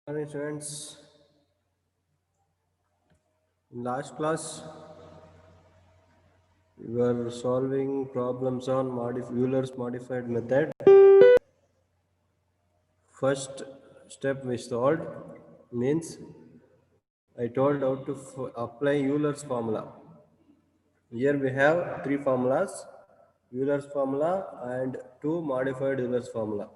Morning, students. In last class, we were solving problems on Euler's modified method. First step we solved means I told how to apply Euler's formula. Here we have three formulas: Euler's formula and two modified Euler's formula.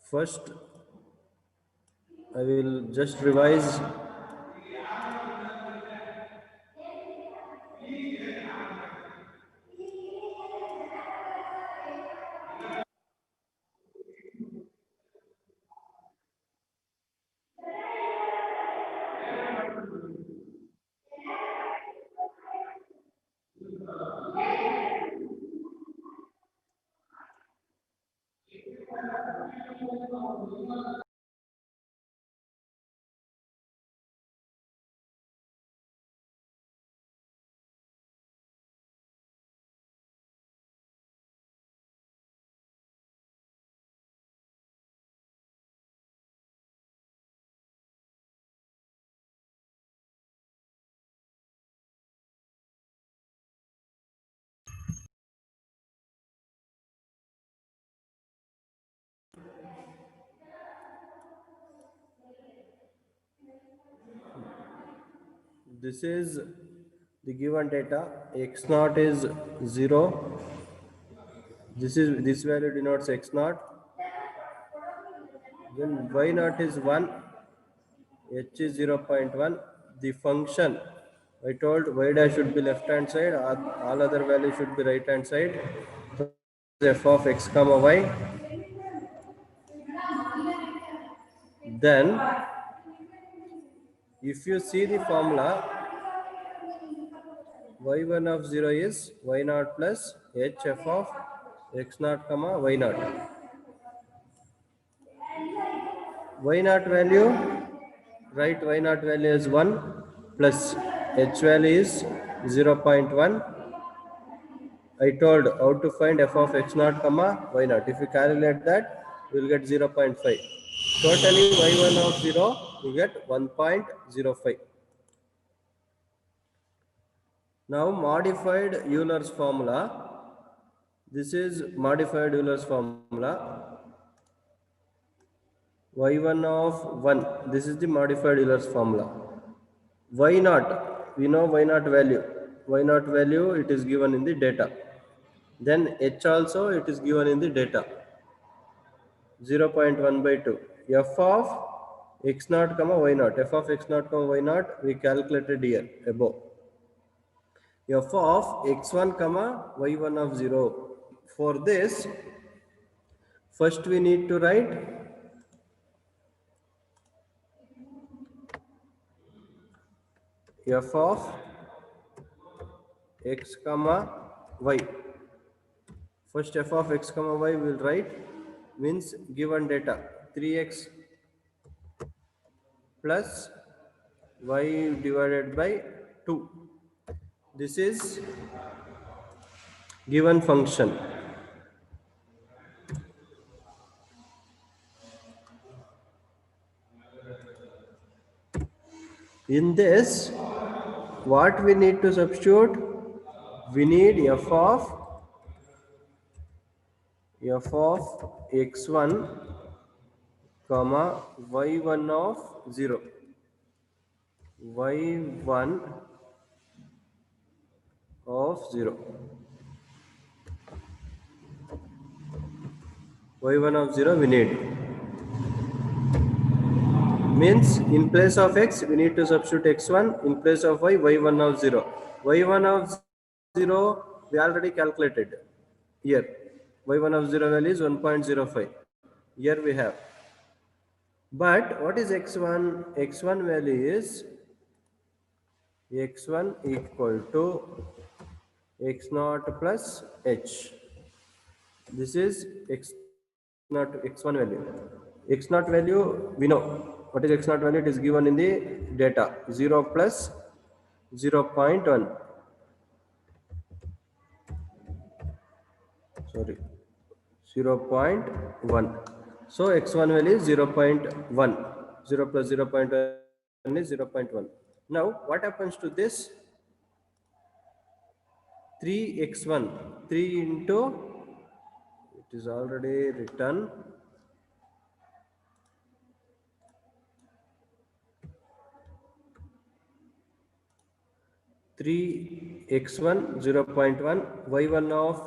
First, I will just revise. This is the given data. X naught is 0. This value denotes X naught. Then Y naught is 1. H is 0.1. The function I told y dash should be left hand side, all other values should be right hand side. So f of x comma y. Then if you see the formula, y1 of 0 is y naught plus h f of x naught comma y naught. Y naught value, right, y naught value is 1 plus h value is 0.1. I told how to find f of x naught comma y naught. If you calculate that, you will get 0.5. Totally y1 of 0, you get 1.05. Now modified Euler's formula. This is modified Euler's formula. Y1 of 1. This is the modified Euler's formula. Y naught, we know y naught value. Y naught value, it is given in the data. Then h also, it is given in the data. 0.1 by 2. F of x naught comma y naught. F of x naught comma y naught we calculated here above. F of x1 comma y1 of 0. For this, first we need to write f of x comma y. First f of x comma y will write means given data 3x plus y divided by 2. This is given function. In this, what we need to substitute? We need f of x1 comma y1 of 0. y1 of 0. y1 of 0 we need. Means in place of x, we need to substitute x1. In place of y, y1 of 0. y1 of 0, we already calculated. Here, y1 of 0 value is 1.05. Here we have. But what is x1? x1 value is x1 equal to x naught plus h. This is x1 value. X naught value, we know. What is x naught value? It is given in the data. 0 plus 0.1. sorry, 0.1. So x1 value is 0.1. 0 plus 0.1 is 0.1. Now what happens to this? 3x1, 3 into, it is already written, 3x1 0.1, y1 of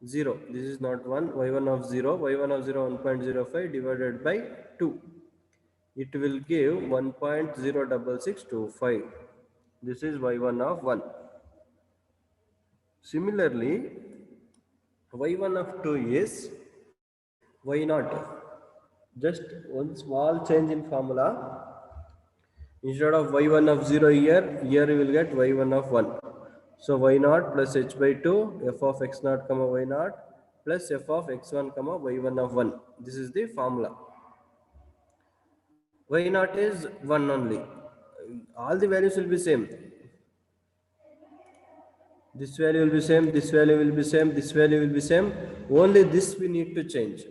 0, this is not 1, y1 of 0, y1 of 0 1.05 divided by 2, it will give 1.06625. This is y1 of 1. Similarly, y1 of 2 is y0. Just one small change in formula. Instead of y1 of 0 here, here you will get y1 of 1. So y0 plus h by 2 f of x0 comma y0 plus f of x1 comma y1 of 1. This is the formula. Y0 is 1 only. All the values will be same. This value will be same, this value will be same, this value will be same. Only this we need to change.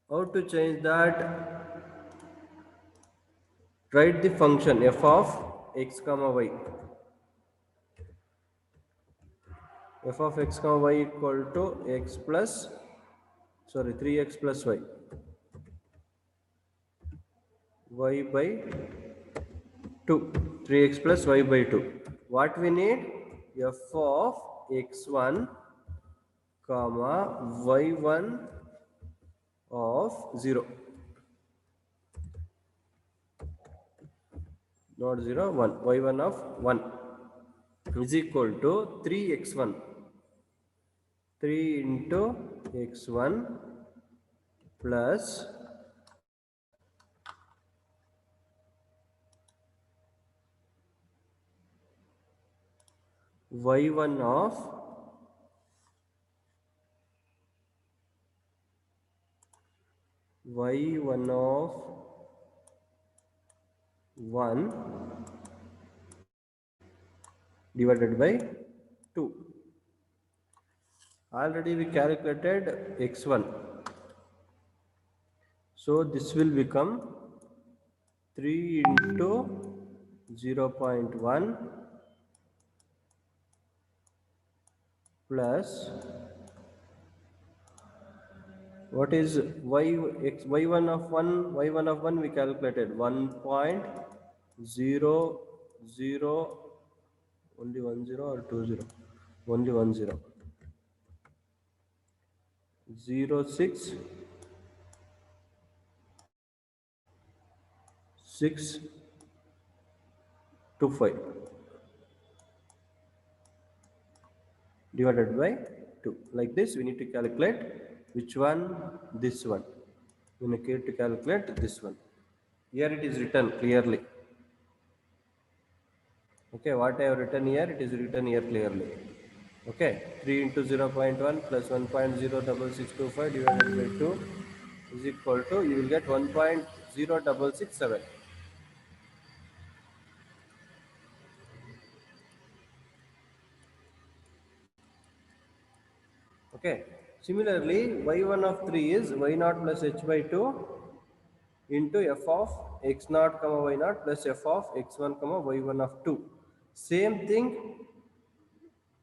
How to change that? Write the function f of x comma y. F of x comma y equal to x plus, sorry, 3x plus y. Y by 2. 3x plus y by 2. What we need? F of x1 comma y1 of 0. Not 0, 1. y1 of 1 is equal to 3x1. 3 into x1 plus y1 of y1 of 1 divided by 2. Already we calculated x1. So this will become 3 into 0.1 plus, what is y1 of 1? y1 of 1 we calculated 1.00, only 10 or 20, only 10, 06 625 divided by 2. Like this we need to calculate which one? This one. We need to calculate this one. Here it is written clearly. Okay, what I have written here, it is written here clearly. Okay, 3 into 0.1 plus 1.06625 divided by 2 is equal to, you will get 1.0667. Okay, similarly, y1 of 3 is y0 plus h by 2 into f of x0 comma y0 plus f of x1 comma y1 of 2. Same thing,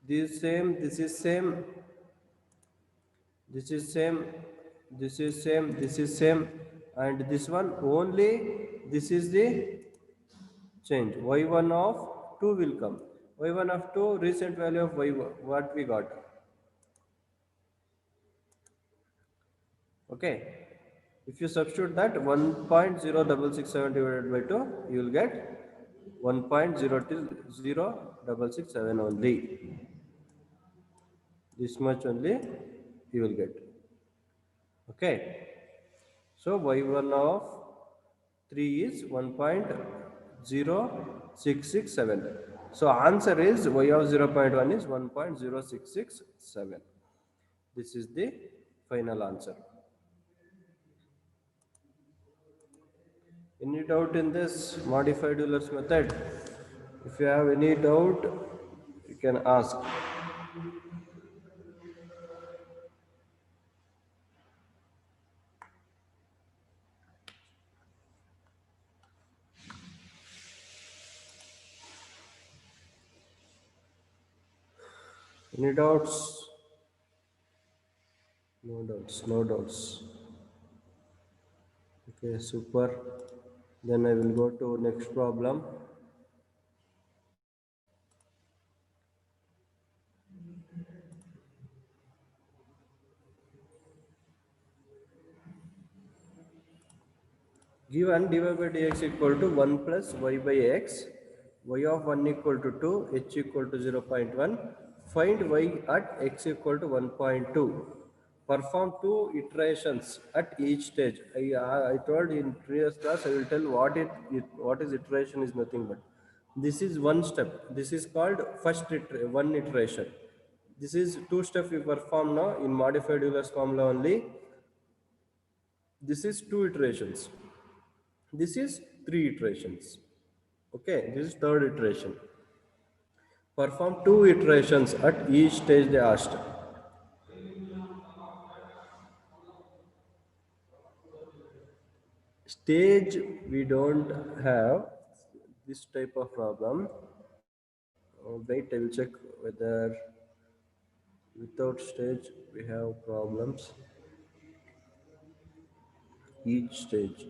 this same, this is same, this is same, this is same, this is same, and this one only, this is the change. y1 of 2 will come. y1 of 2, recent value of y1, what we got. Okay, if you substitute that 1.0667 divided by 2, you will get 1.00667 only. This much only you will get. Okay, so y1 of 3 is 1.0667. So answer is y of 0.1 is 1.0667. This is the final answer. Any doubt in this modified Euler's method? If you have any doubt, you can ask. Any doubts? No doubts, no doubts. Okay, super. Then I will go to next problem. Given dy by dx equal to 1 plus y by x, y of 1 equal to 2, h equal to 0.1, find y at x equal to 1.2. Perform two iterations at each stage. I told in previous class, I will tell what is iteration is nothing but. This is one step. This is called one iteration. This is two steps we perform now in modified Euler's formula only. This is two iterations. This is three iterations. Okay, this is third iteration. Perform two iterations at each stage they asked. Stage we don't have this type of problem. Wait, I will check whether without stage we have problems. Each stage.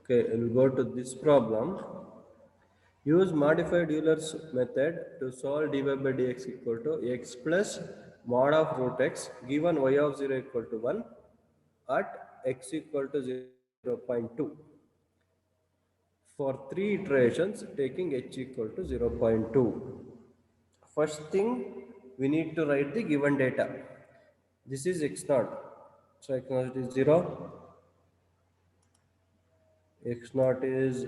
Okay, I will go to this problem. Use modified Euler's method to solve dy by dx equal to x plus mod of root x given y of 0 equal to 1 at x equal to 0.2 for three iterations taking h equal to 0.2. First thing, we need to write the given data. This is x naught. So x naught is 0, x naught is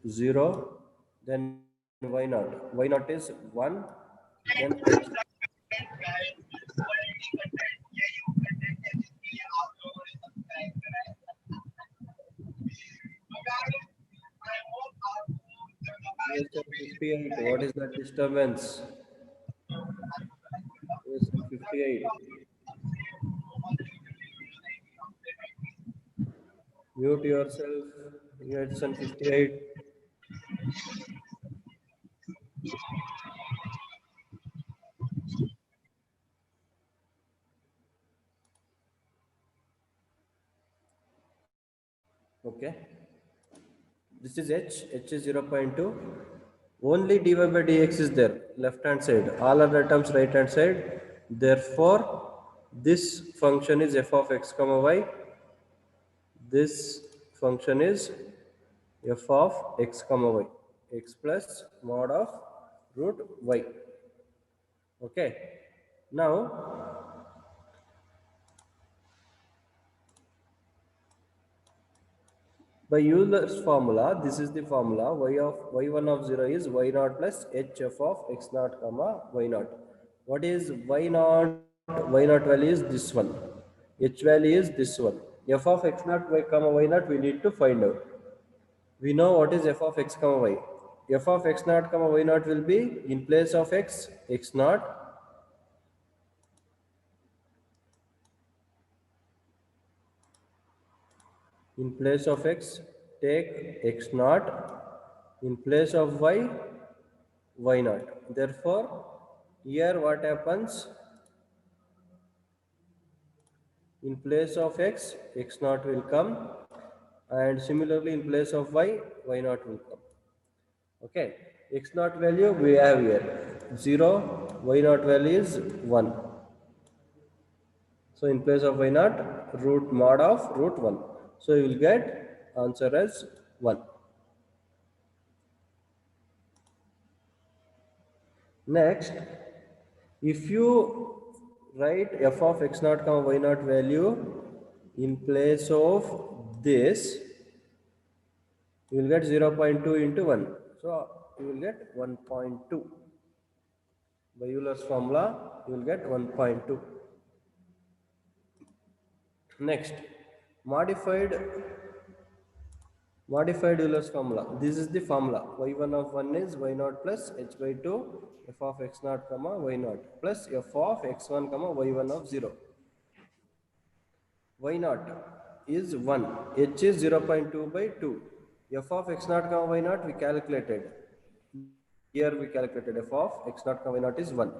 0, then y naught. Y naught is 1, then h. Yes, 58. What is that disturbance? Yes, 58. Mute yourself. Yes, 58. Okay. This is h is 0.2. Only dy by dx is there, left hand side. All other terms right hand side. Therefore, this function is f of x comma y. This function is f of x comma y. X plus mod of root y. Okay. Now, by Euler's formula, this is the formula y of y1 of 0 is y naught plus hf of x naught comma y naught. What is y naught? Y naught value is this one. H value is this one. F of x naught y comma y naught we need to find out. We know what is f of x comma y. F of x naught comma y naught will be in place of x, x naught. In place of x, take x naught. In place of y, y naught. Therefore, here what happens? In place of x, x naught will come, and similarly in place of y, y naught will come. Okay, x naught value we have here 0, y naught value is 1. So in place of y naught, root mod of root 1. So you will get answer as 1. Next, if you write f of x naught comma y naught value in place of this, you will get 0.2 into 1. So you will get 1.2. by Euler's formula, you will get 1.2. Next, modified Euler's formula. This is the formula. Y1 of 1 is y naught plus h by 2 f of x naught comma y naught plus f of x1 comma y1 of 0. Y naught is 1. H is 0.2 by 2. F of x naught comma y naught we calculated. Here we calculated f of x naught comma y naught is 1.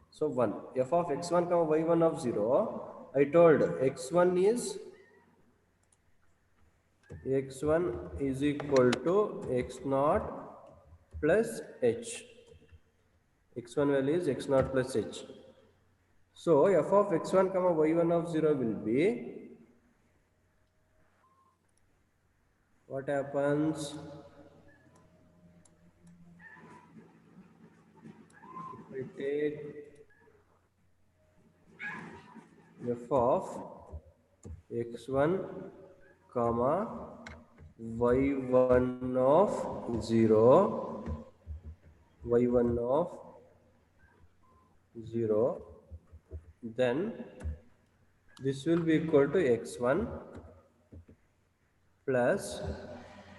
So 1. F of x1 comma y1 of 0. I told x1 is equal to x naught plus h. X1 value is x naught plus h. So f of x1 comma y1 of 0 will be, what happens? If I take f of x1 comma y1 of 0, y1 of 0, then this will be equal to x1 plus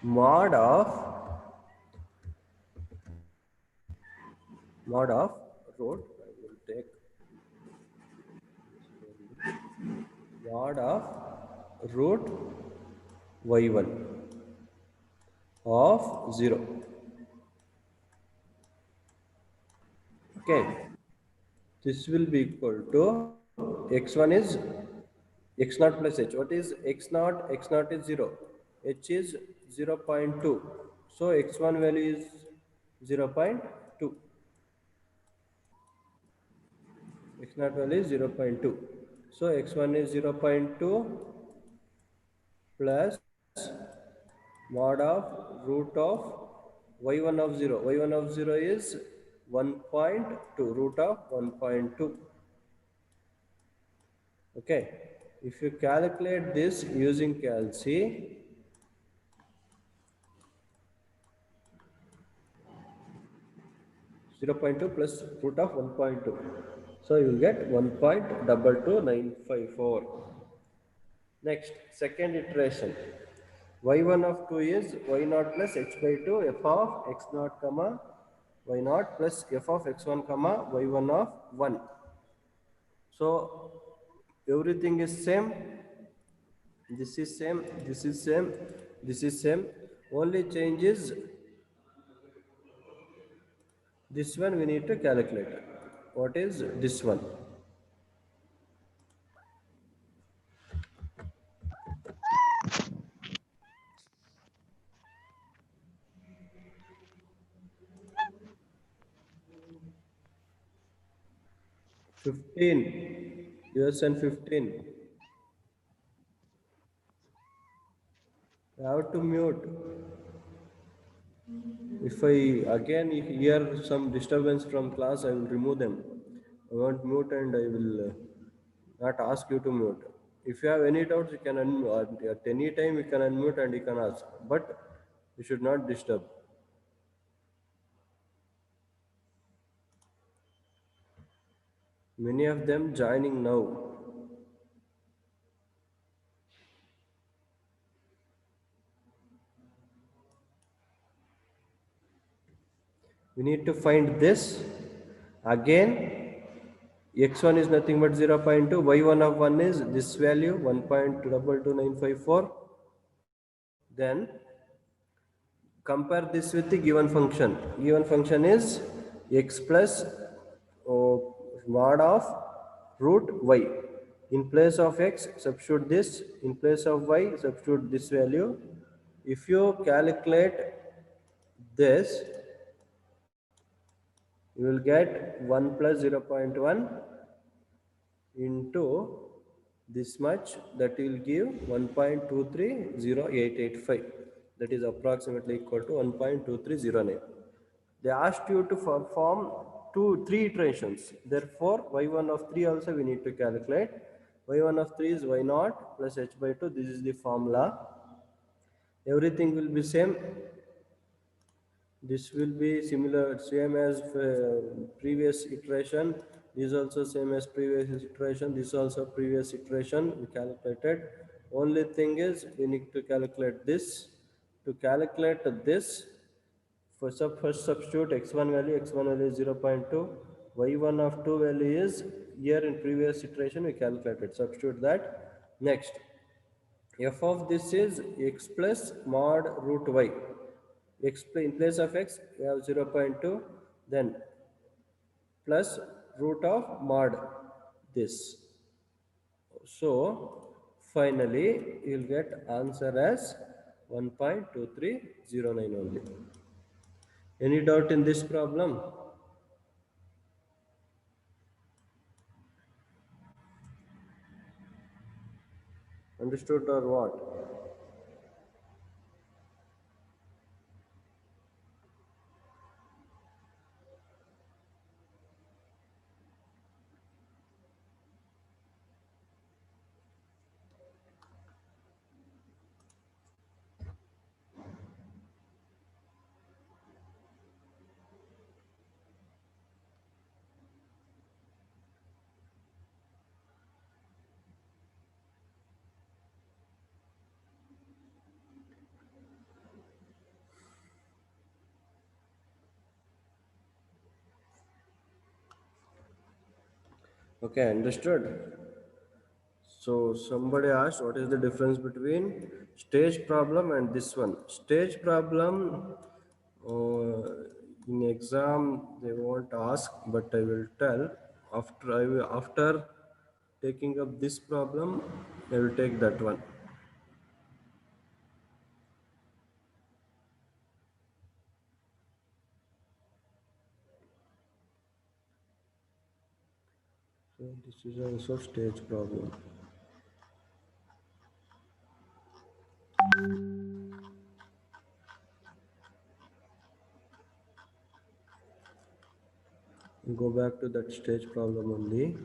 mod of root, I will take mod of root y1 of 0. Okay, this will be equal to x1 is x naught plus h. What is x naught? X naught is 0. H is 0.2. So x1 value is 0.2. X naught value is 0.2. So x1 is 0.2 plus mod of root of y1 of 0. Y1 of 0 is 1.2, root of 1.2. Okay, if you calculate this using calc, 0.2 plus root of 1.2. So you will get 1.22954. Next, second iteration. Y1 of 2 is y naught plus h by 2 f of x naught comma y naught plus f of x1 comma y1 of 1. So everything is same. This is same. This is same. This is same. Only change is this one we need to calculate. What is this one? US and 15. I have to mute. If I again hear some disturbance from class, I will remove them. I won't mute and I will not ask you to mute. If you have any doubts, you can unmute. At any time you can unmute and you can ask. But you should not disturb. Many of them joining now. We need to find this. Again, x1 is nothing but 0.2, y1 of 1 is this value 1.22954. Then compare this with the given function. Given function is x plus mod of root y. In place of x, substitute this. In place of y, substitute this value. If you calculate this, you will get 1 plus 0.1 into this much, that will give 1.230885. That is approximately equal to 1.2309. They asked you to perform three iterations. Therefore, y1 of 3 also we need to calculate. Y1 of 3 is y naught plus h by 2. This is the formula. Everything will be same. This will be similar, same as previous iteration. This also same as previous iteration. This also previous iteration we calculated. Only thing is we need to calculate this. To calculate this, first substitute x1 value. X1 value is 0.2. Y1 of 2 value is here in previous iteration we calculated. Substitute that. Next, f of this is x plus mod root y. X in place of x we have 0.2, then plus root of mod this. So finally you'll get answer as 1.2309 only. Any doubt in this problem? Understood or what? Okay, understood. So somebody asked what is the difference between stage problem and this one. Stage problem, in exam they won't ask, but I will tell after taking up this problem, I will take that one. So this is also stage problem. Go back to that stage problem only.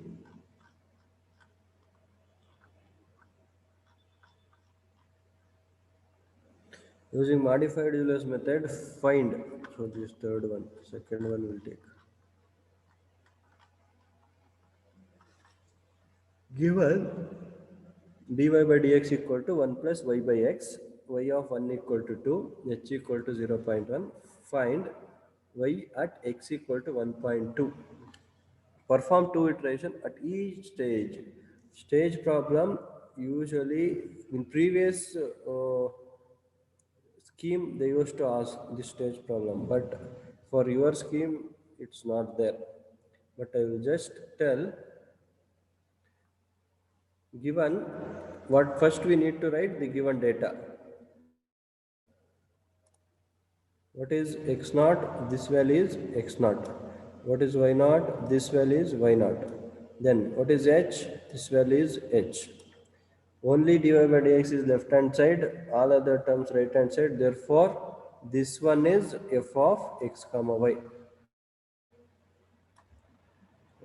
Using modified Euler's method, find. So this third one, second one will take. Given dy by dx equal to 1 plus y by x, y of 1 equal to 2, h equal to 0.1, find y at x equal to 1.2. Perform two iteration at each stage. Stage problem usually in previous scheme they used to ask this stage problem, but for your scheme it's not there. But I will just tell, given what first we need to write the given data. What is x naught? This value is x naught. What is y naught? This value is y naught. Then what is h? This value is h. Only dy by dx is left hand side, all other terms right hand side. Therefore, this one is f of x comma y.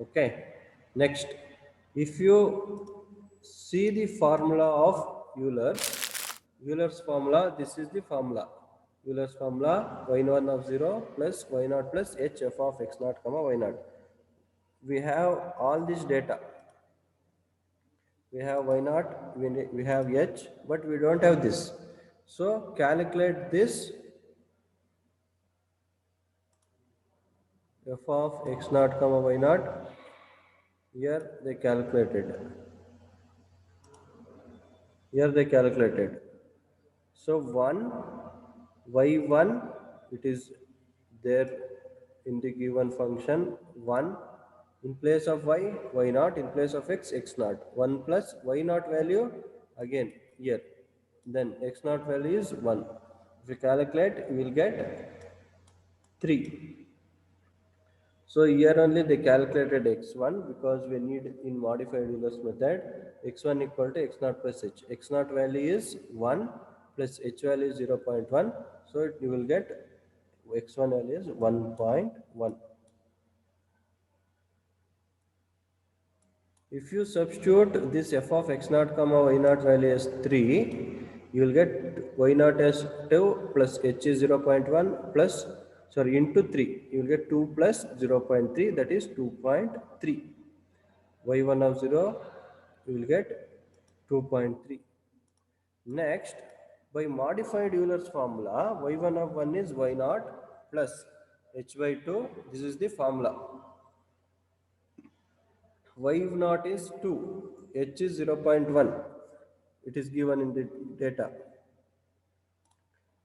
Okay. Next, if you see the formula of Euler's formula, this is the formula. Euler's formula, y1 of 0 plus y0 plus h f of x naught comma y0. We have all this data. We have y0, we have h, but we don't have this. So calculate this f of x naught comma y0. Here they calculated. So 1 y1, it is there in the given function 1 in place of y, y0, in place of x, x0. 1 plus y0 value again here. Then x0 value is 1. If you calculate, you will get 3. So here only they calculated x1 because we need in modified Euler's method x1 equal to x0 plus h. X0 value is 1 plus h value is 0.1. So you will get x1 value is 1.1. If you substitute this f of x0 comma y0 value as 3, you will get y0 as 2 plus h is 0.1 plus, sorry, into 3, you will get 2 plus 0.3, that is 2.3. y1 of 0, you will get 2.3. Next, by modified Euler's formula, y1 of 1 is y naught plus h by 2. This is the formula. Y naught is 2, h is 0.1. It is given in the data.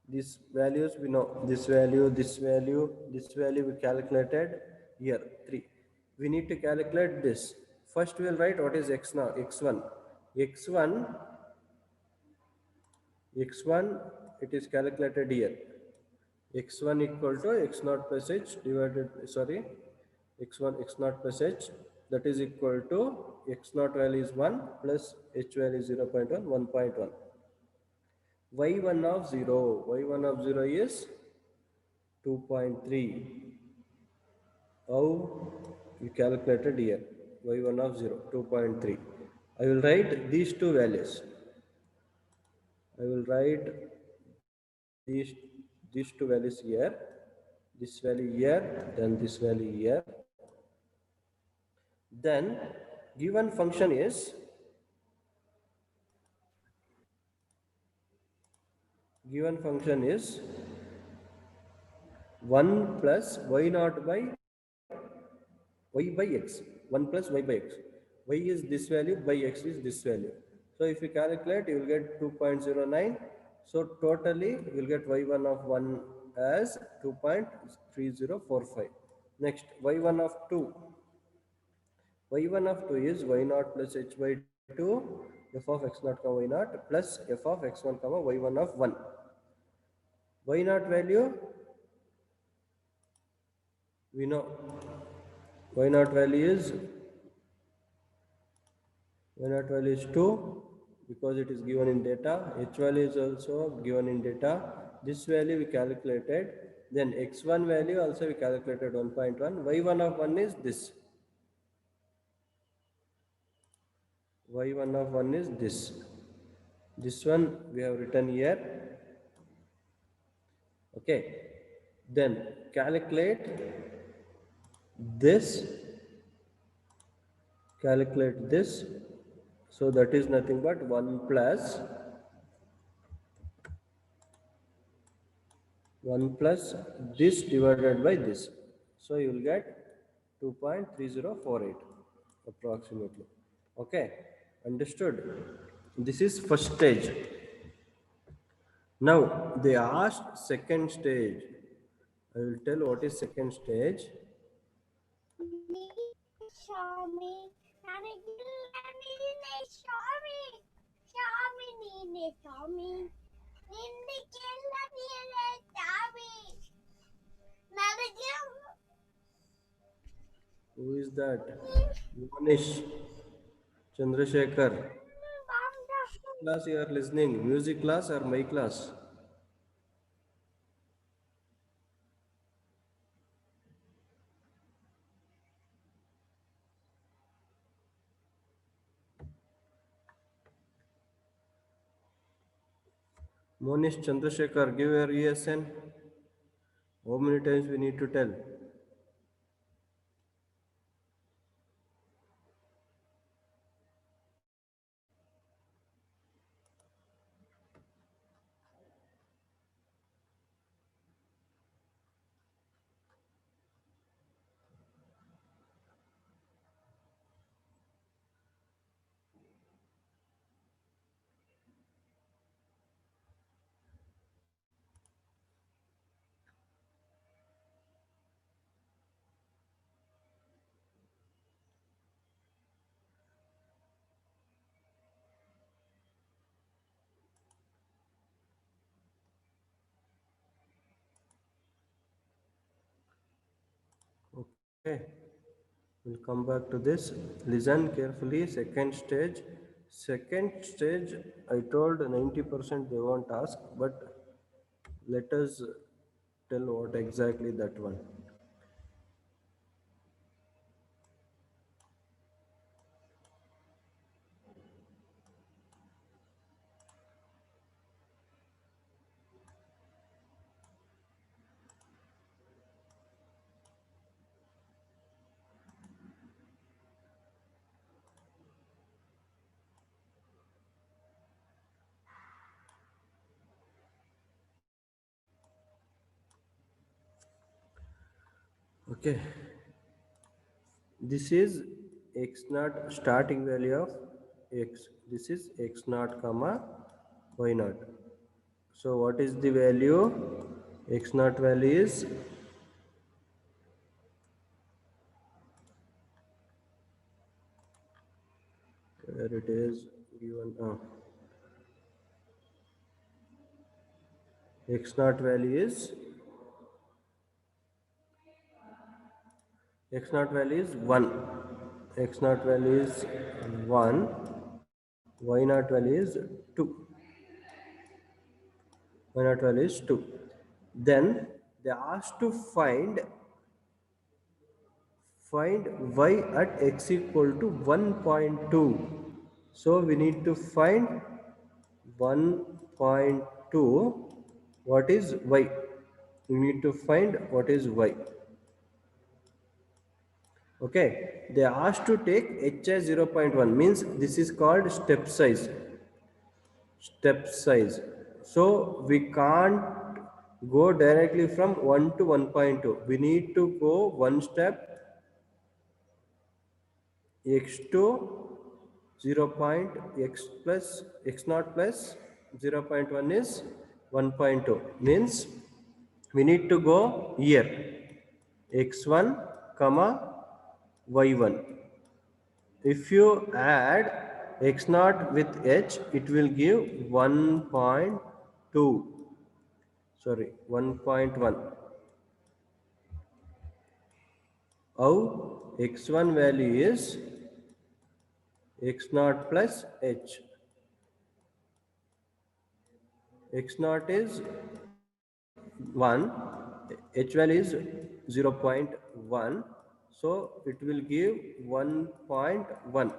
These values we know, this value, this value, this value we calculated here, 3. We need to calculate this. First we will write what is x now, x1. x1, it is calculated here. x1 equal to x naught plus h divided, sorry, x1 x naught plus h, that is equal to x naught value is 1 plus h value is 0.1, 1.1. y1 of 0, y1 of 0 is 2.3. How you calculated here, y1 of 0, 2.3. I will write these two values. I will write these these two values here, this value here, then this value here. Then given function is 1 plus y naught by y by x, 1 plus y by x. Y is this value, by x is this value. So if you calculate, you will get 2.09. So totally you will get y1 of 1 as 2.3045. Next, y1 of 2. y1 of 2 is y naught plus h by 2, f of x naught comma y naught plus f of x1 comma y1 of 1. Y naught value we know, y naught value is 2 because it is given in data. H value is also given in data. This value we calculated. Then x1 value also we calculated 1.1. y1 of 1 is this. y1 of 1 is this. This one we have written here. Okay. Then calculate this. Calculate this. So that is nothing but 1 plus 1 plus this divided by this. So you will get 2.3048 approximately. Okay, understood? This is first stage. Now they asked second stage. I will tell what is second stage. Show me. Who is that? Manish Chandrasekhar. Class you are listening? Music class or my class? Monish Chandrasekhar, give your ESN. How many times we need to tell? Okay, we'll come back to this. Listen carefully. Second stage. Second stage, I told 90% they won't ask, but let us tell what exactly that one. Okay, this is x naught starting value of x. This is x naught comma y naught. So what is the value? X naught value is where it is given. X naught value is x naught value is 1. X naught value is 1. Y naught value is 2. Y naught value is 2. Then they asked to find y at x equal to 1.2. So we need to find 1.2. What is y? We need to find what is y. Okay, they asked to take h as 0.1, means this is called step size. Step size. So we can't go directly from 1 to 1.2. We need to go one step. X to 0 x plus x naught plus 0.1 is 1.2, means we need to go here x1 comma y1. If you add x naught with h, it will give 1.2, sorry, 1.1. How x1 value is x naught plus h. X naught is 1, h value is 0.1, so it will give 1.1.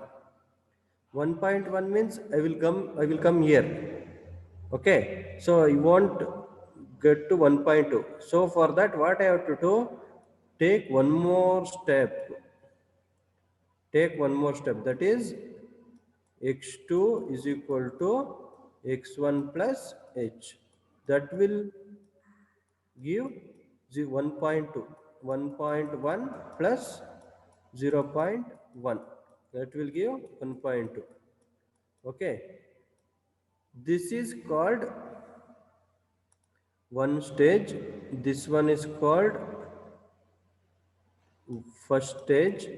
1.1 means I will come here. Okay, so I won't get to 1.2. So for that, what I have to do, take one more step. Take one more step, that is x2 is equal to x1 plus h. That will give 1.2. 1.1 plus 0.1, that will give 1.2. Okay, this is called one stage. This one is called first stage.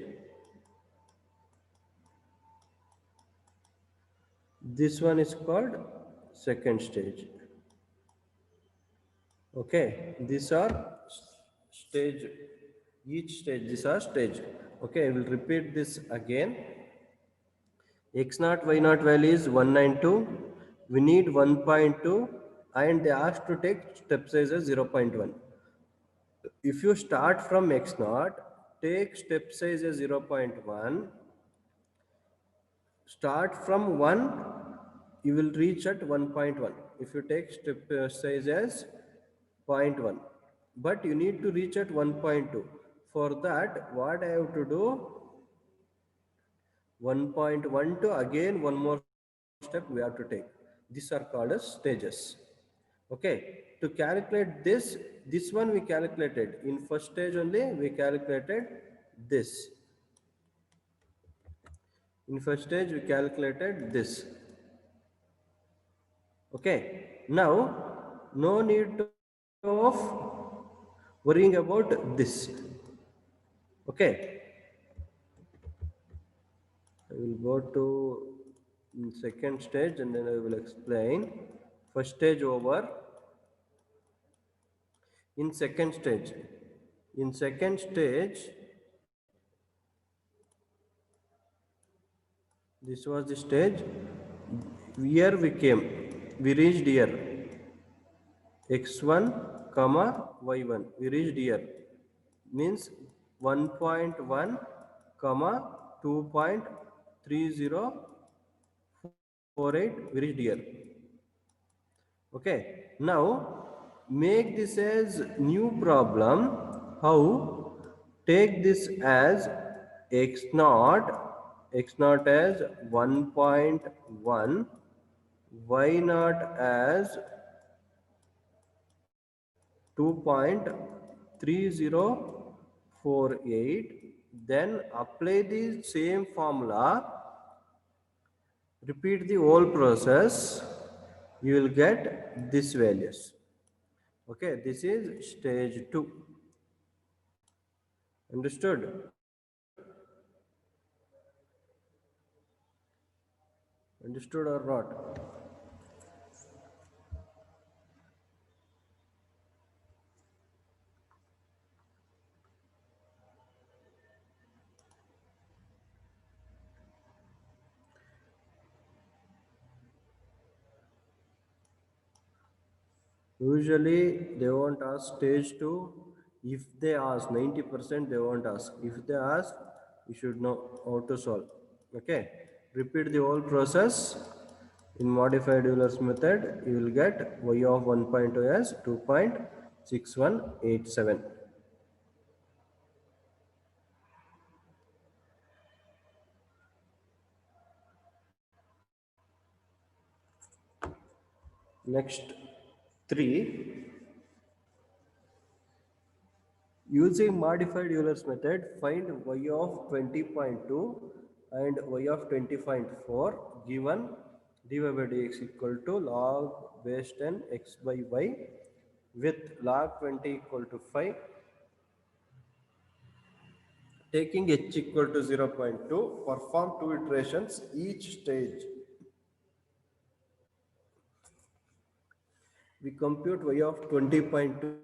This one is called second stage. Okay, these are stage. Each stage, these are stage. Okay, I will repeat this again. X naught y naught value is 192. We need 1.2, and they asked to take step size as 0.1. If you start from x naught, take step size as 0.1. Start from 1, you will reach at 1.1. If you take step size as zero point 0.1, but you need to reach at 1.2. For that, what I have to do, 1.1 to again one more step we have to take. These are called as stages. Okay, to calculate this one we calculated in first stage only. We calculated this. In first stage we calculated this. Okay, now no need of worrying about this. Okay, I will go to second stage and then I will explain. First stage over. In second stage, this was the stage. Here we came, we reached here x1 comma y1. We reached here, means 1.1 comma 2.3048. We reached here. Okay, now make this as new problem. How? Take this as x naught as 1.1, y naught as 2.3048, 48. Then apply the same formula, repeat the whole process, you will get these values. Okay, this is stage 2. Understood? Understood or not? Usually they won't ask stage 2. If they ask 90%, they won't ask. If they ask, you should know how to solve. Okay. Repeat the whole process. In modified Euler's method, you will get y of 1.2 as 2.6187. Next 3. Using modified Euler's method, find y of 20.2 and y of 20.4 given dy by dx equal to log base 10 x by y with log 20 equal to 5, taking h equal to 0.2, perform 2 iterations each stage. We compute y of 20.2